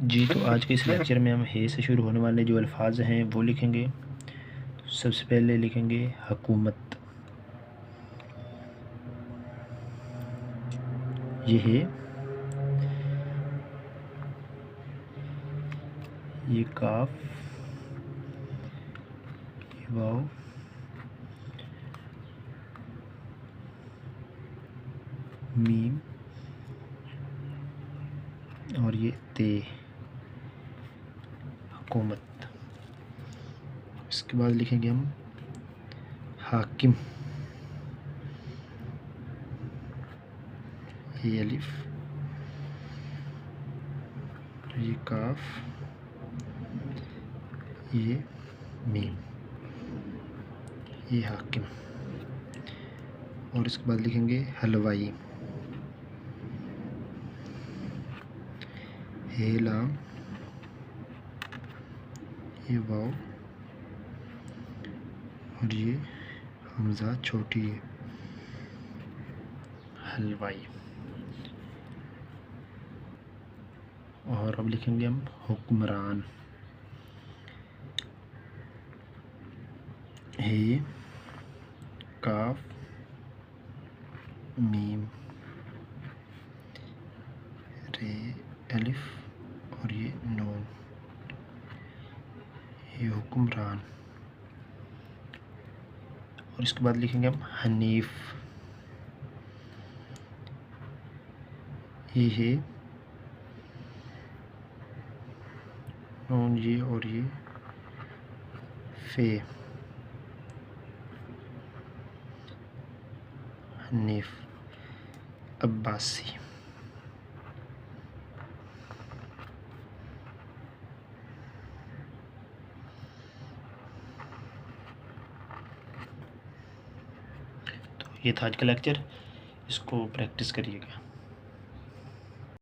जी, तो आज के इस लेक्चर में हम हे से शुरू होने वाले जो अल्फाज हैं वो लिखेंगे। सबसे पहले लिखेंगे हुकूमत। ये है, ये काफ, ये वाव, मीम और ये ते, हुकूमत। इसके बाद लिखेंगे हम हाकिम। ये अलिफ, ये काफ, ये मीम, ये हाकिम। और इसके बाद लिखेंगे हलवाई। हे लाम, ये वाव और ये हमज़ा छोटी है, हलवाई। और अब लिखेंगे हम हुक्मरान। हे काफ मीम रे अलिफ और ये नून, ये हुक्मरान। और इसके बाद लिखेंगे हम हनीफ। ये है नून, ये और ये फे, हनीफ अब्बासी। तो ये था आज का लेक्चर, इसको प्रैक्टिस करिएगा।